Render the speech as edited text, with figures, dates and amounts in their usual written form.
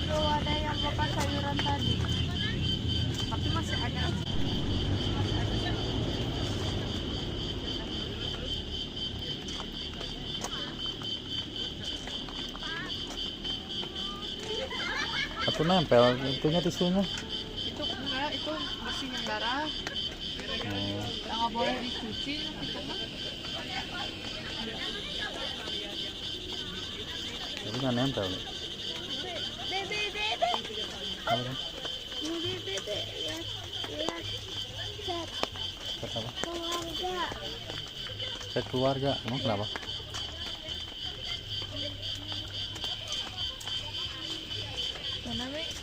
Bro, ada yang makan sayuran tadi. Tapi masih ada. Aku nempel itunya tisunya. Itu enggak, itu bersihin darah. Oh, Nggak boleh dicuci itu mah. jadi nggak nempel. Bebe. Apa kan? Bebe, lihat chat Chat apa? keluarga. Chat keluarga. Emang kenapa? Mana, Be?